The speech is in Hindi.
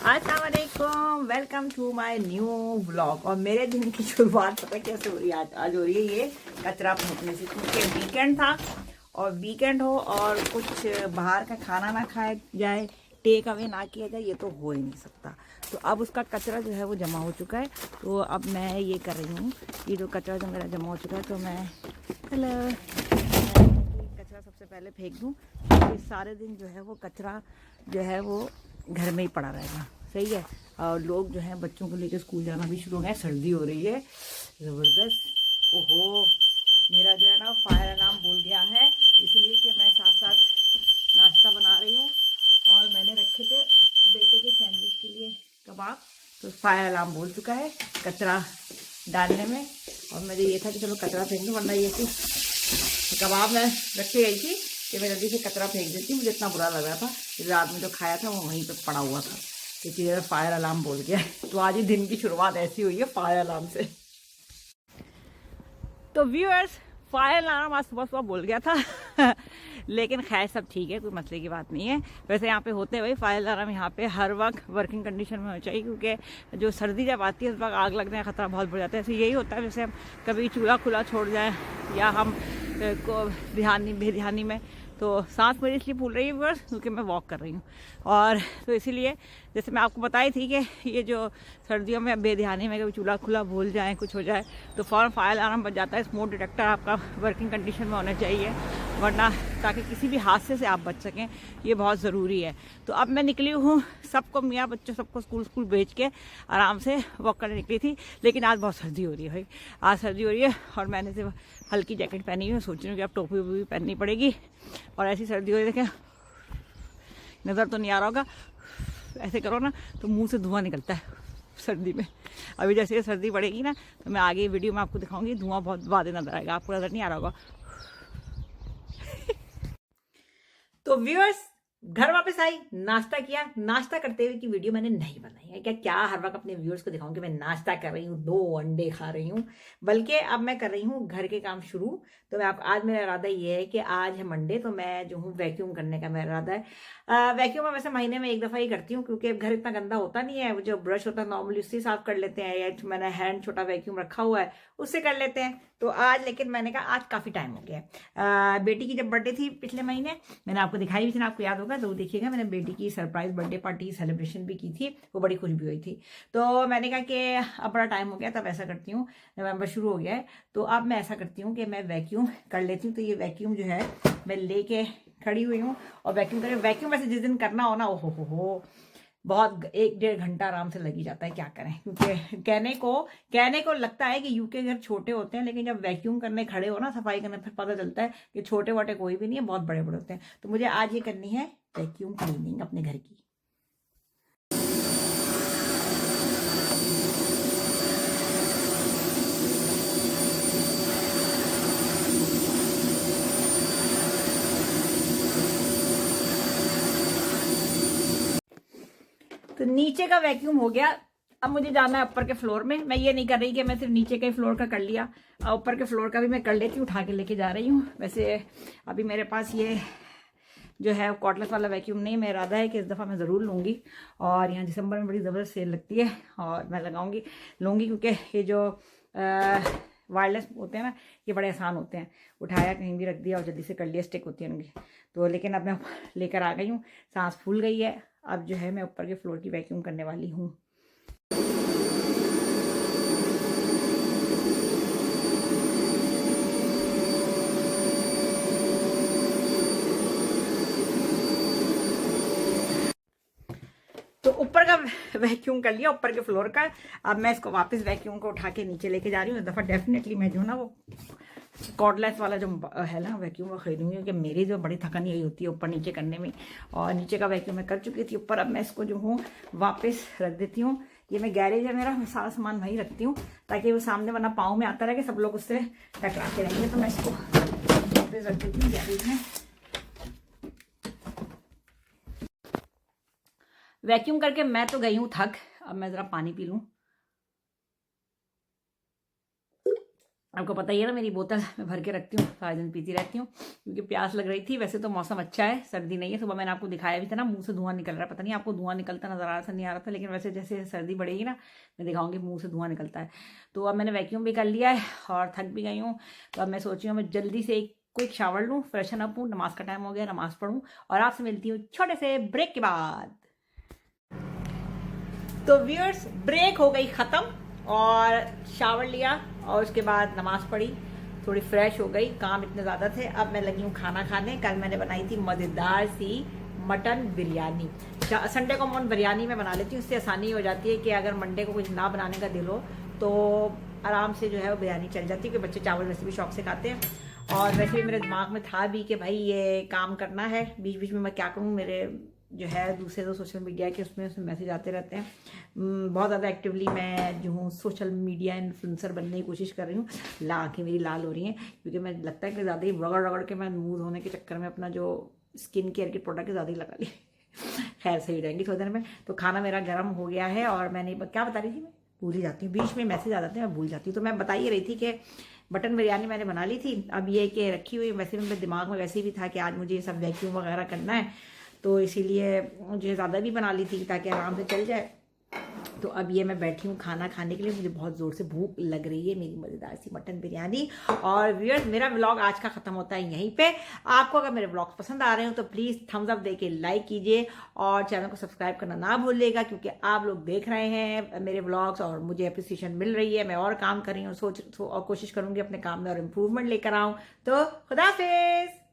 अस्सलाम वालेकुम, welcome to my new vlog. और मेरे दिन की शुरुआत पता कैसे हो रही है? आज हो रही है ये कचरा फेंकने से, क्योंकि वीकेंड था और वीकेंड हो और कुछ बाहर का खाना ना खाया जाए, टेक अवे ना किया जाए, ये तो हो ही नहीं सकता। तो अब उसका कचरा जो है वो जमा हो चुका है। तो अब मैं ये कर रही हूँ, ये जो कचरा जो मेरा जमा हो चुका है, तो मैं कचरा सबसे पहले फेंक दूँ। तो सारे दिन जो है वो कचरा जो है वो घर में ही पड़ा रहेगा। सही है। और लोग जो है बच्चों को लेकर स्कूल जाना भी शुरू हो गया। सर्दी हो रही है ज़बरदस्त। ओहो, मेरा जो है ना फायर अलार्म बोल गया है, इसलिए कि मैं साथ साथ नाश्ता बना रही हूँ। और मैंने रखे थे बेटे के सैंडविच के लिए कबाब, तो फायर अलार्म बोल चुका है कचरा डालने में। और मुझे ये था कि चलो कचरा फेंक दूँ, वरना ये कि कबाब मैं रख के गई थी कि मैं जल्दी से कचरा फेंक देती। मुझे इतना बुरा लग रहा था कि रात में जो खाया था वो वहीं पे पड़ा हुआ था, क्योंकि ये फायर अलार्म बोल गया। तो आज ही दिन की शुरुआत ऐसी हुई है फायर अलार्म से। तो व्यूअर्स, फायर अलार्म आज सुबह सुबह बोल गया था लेकिन खैर सब ठीक है, कोई मसले की बात नहीं है। वैसे यहाँ पे होते हुए फायर अलार्म यहाँ पे हर वक्त वर्किंग कंडीशन में होना चाहिए, क्योंकि जो सर्दी जब आती है उस वक्त आग लगने का खतरा बहुत बढ़ जाता है। ऐसे यही होता है, जैसे हम कभी चूल्हा खुला छोड़ जाए या हम को बेध्यानी में, तो सांस मेरी इसलिए फूल रही है बस क्योंकि मैं वॉक कर रही हूँ। और तो इसीलिए जैसे मैं आपको बताई थी कि ये जो सर्दियों में बेध्यानी में कभी चूल्हा खुला भूल जाए, कुछ हो जाए, तो फ़ौरन फायर अलार्म बज जाता है। स्मोक डिटेक्टर आपका वर्किंग कंडीशन में होना चाहिए, वरना ताकि किसी भी हादसे से आप बच सकें, ये बहुत ज़रूरी है। तो अब मैं निकली हूँ, सबको मियाँ बच्चों सबको स्कूल भेज के आराम से वॉक करने निकली थी। लेकिन आज बहुत सर्दी हो रही है भाई, आज सर्दी हो रही है और मैंने सिर्फ हल्की जैकेट पहनी हुई है। सोच रही हूँ कि अब टोपी वोपी भी पहननी पड़ेगी। और ऐसी सर्दी हो रही है, देखें नज़र तो नहीं आ रहा होगा, ऐसे करो ना तो मुंह से धुआं निकलता है सर्दी में। अभी जैसे सर्दी बढ़ेगी ना, तो मैं आगे वीडियो में आपको दिखाऊंगी, धुआं बहुत वादे नजर आएगा, आपको नजर नहीं आ रहा होगा। तो व्यूअर्स, घर वापस आई, नाश्ता किया। नाश्ता करते हुए की वीडियो मैंने नहीं बनाई है। क्या हर वक्त अपने व्यूअर्स को दिखाऊं कि मैं नाश्ता कर रही हूँ, 2 अंडे खा रही हूँ, बल्कि अब मैं कर रही हूँ घर के काम शुरू। तो मैं आज मेरा इरादा ये है कि आज है मंडे, तो मैं जो हूँ वैक्यूम करने का मेरा इरादा है। वैक्यूम मैं वैसे महीने में 1 दफ़ा ही करती हूँ, क्योंकि घर इतना गंदा होता नहीं है। वो जो ब्रश होता है नॉर्मली उससे साफ कर लेते हैं, या मैंने हैंड छोटा वैक्यूम रखा हुआ है उससे कर लेते हैं। तो आज लेकिन मैंने कहा आज काफ़ी टाइम हो गया। बेटी की जब बर्थडे थी पिछले महीने, मैंने आपको दिखाई भी थी ना, आपको याद होगा, तो देखिएगा मैंने बेटी की सरप्राइज बर्थडे पार्टी सेलिब्रेशन भी की थी, वो बड़ी खुश भी हुई थी। तो मैंने कहा कि अब बड़ा टाइम हो गया, तब ऐसा करती हूँ, नवंबर शुरू हो गया है, तो अब मैं ऐसा करती हूँ कि मैं वैक्यूम कर लेती हूँ। तो ये वैक्यूम जो है मैं लेके खड़ी हुई हूँ और वैक्यूम करें। वैक्यूम वैसे जिस दिन करना हो ना, ओ हो बहुत 1-1.5 घंटा आराम से लग ही जाता है। क्या करें, क्योंकि कहने को लगता है कि यूके घर छोटे होते हैं, लेकिन जब वैक्यूम करने खड़े हो ना, सफाई करने, फिर पता चलता है कि छोटे वोटे कोई भी नहीं है, बहुत बड़े बड़े होते हैं। तो मुझे आज ये करनी है वैक्यूम क्लीनिंग अपने घर की। तो नीचे का वैक्यूम हो गया। अब मुझे जाना है ऊपर के फ्लोर में। मैं ये नहीं कर रही कि मैं सिर्फ नीचे के फ्लोर का कर लिया, ऊपर के फ्लोर का भी मैं कर लेती हूँ, उठा के लेके जा रही हूँ। वैसे अभी मेरे पास ये जो है कॉर्डलेस वाला वैक्यूम नहीं, मेरा इरादा है कि इस दफ़ा मैं ज़रूर लूँगी। और यहाँ दिसंबर में बड़ी ज़बरदस्त सेल लगती है और मैं लूँगी, क्योंकि ये जो वायरलेस होते हैं ना, ये बड़े आसान होते हैं, उठाया कहीं भी रख दिया और जल्दी से कर लिया, स्टिक होती है उनकी। तो लेकिन अब मैं लेकर आ गई हूँ, सांस फूल गई है। अब जो है मैं ऊपर के फ्लोर की वैक्यूम करने वाली हूँ। तो ऊपर का वैक्यूम कर लिया, ऊपर के फ्लोर का। अब मैं इसको वापस वैक्यूम को उठा के नीचे लेके जा रही हूँ। इस दफ़ा डेफिनेटली मैं जो है ना वो कॉर्डलेस वाला जो है ना वैक्यूम वो खरीदूंगी, क्योंकि मेरी जो बड़ी थकान यही होती है ऊपर नीचे करने में। और नीचे का वैक्यूम मैं कर चुकी थी, ऊपर अब मैं इसको जो हूँ वापस रख देती हूँ। ये मैं गैरेज है मेरा, मैं सारा सामान वहीं रखती हूँ ताकि वो सामने वरना पाँव में आता रहे, सब लोग उससे टकराते रहेंगे। तो मैं इसको वापस रख देती हूँ गैरेज में। वैक्यूम करके मैं तो गई हूँ थक, अब मैं ज़रा पानी पी लूँ। आपको पता ही है ना, मेरी बोतल मैं भर के रखती हूँ, सारा दिन पीती रहती हूँ क्योंकि प्यास लग रही थी। वैसे तो मौसम अच्छा है, सर्दी नहीं है। सुबह मैंने आपको दिखाया भी था ना, मुंह से धुआं निकल रहा है। पता नहीं आपको धुआं निकलता नजर आ रहा था नहीं आ रहा था, लेकिन वैसे जैसे सर्दी बढ़ेगी ना, मैं दिखाऊंगी मुंह से धुआं निकलता है। तो अब मैंने वैक्यूम भी कर लिया है और थक भी गई हूँ। तो अब मैं सोच रही हूँ मैं जल्दी से एक क्विक शावर लूँ, फ्रेशन अप हूँ, नमाज का टाइम हो गया, नमाज पढ़ूँ और आपसे मिलती हूँ छोटे से ब्रेक के बाद। तो व्यूअर्स, ब्रेक हो गई ख़त्म और शावर लिया और उसके बाद नमाज पढ़ी, थोड़ी फ्रेश हो गई, काम इतने ज़्यादा थे। अब मैं लगी हूँ खाना खाने। कल मैंने बनाई थी मज़ेदार सी मटन बिरयानी। संडे को मैं बिरयानी में बना लेती हूँ, इससे आसानी हो जाती है कि अगर मंडे को कुछ ना बनाने का दिल हो तो आराम से जो है वो बिरयानी चल जाती है, क्योंकि बच्चे चावल वैसे भी शौक से खाते हैं। और वैसे भी मेरे दिमाग में था भी कि भाई ये काम करना है, बीच बीच में मैं क्या करूँ, मेरे जो है दूसरे जो सोशल मीडिया के उसमें मैसेज आते रहते हैं। बहुत ज़्यादा एक्टिवली मैं जो हूँ सोशल मीडिया इन्फ्लुएंसर बनने की कोशिश कर रही हूँ। आँखें मेरी लाल हो रही हैं क्योंकि मैं लगता है कि ज़्यादा ही रगड़ रगड़ के मैं मुँह धोने के चक्कर में अपना जो स्किन केयर के प्रोडक्ट ज़्यादा ही लगा ली। खैर सही रहेंगी थोड़ी देर में। तो खाना मेरा गर्म हो गया है और मैंने क्या बता रही थी, मैं भूल ही जाती हूँ, बीच में मैसेज आ जाते हैं मैं भूल जाती हूँ। तो मैं बता ही रही थी कि मटन बिरयानी मैंने बना ली थी। अब ये कि रखी हुई, वैसे भी मेरे दिमाग में वैसे भी था कि आज मुझे ये सब वैक्यूम वगैरह करना है, तो इसीलिए मुझे ज़्यादा भी बना ली थी ताकि आराम से चल जाए। तो अब ये मैं बैठी हूँ खाना खाने के लिए, मुझे बहुत ज़ोर से भूख लग रही है, मेरी मज़ेदार सी मटन बिरयानी। और व्यूअर्स, मेरा व्लॉग आज का ख़त्म होता है यहीं पे। आपको अगर मेरे व्लॉग्स पसंद आ रहे हो तो प्लीज़ थम्स अप दे के लाइक कीजिए और चैनल को सब्सक्राइब करना ना भूलिएगा, क्योंकि आप लोग देख रहे हैं मेरे व्लॉग्स और मुझे अप्रिसिएशन मिल रही है। मैं और काम कर रही हूँ, और कोशिश करूँगी अपने काम में और इम्प्रूवमेंट लेकर आऊँ। तो खुदा हाफिज़।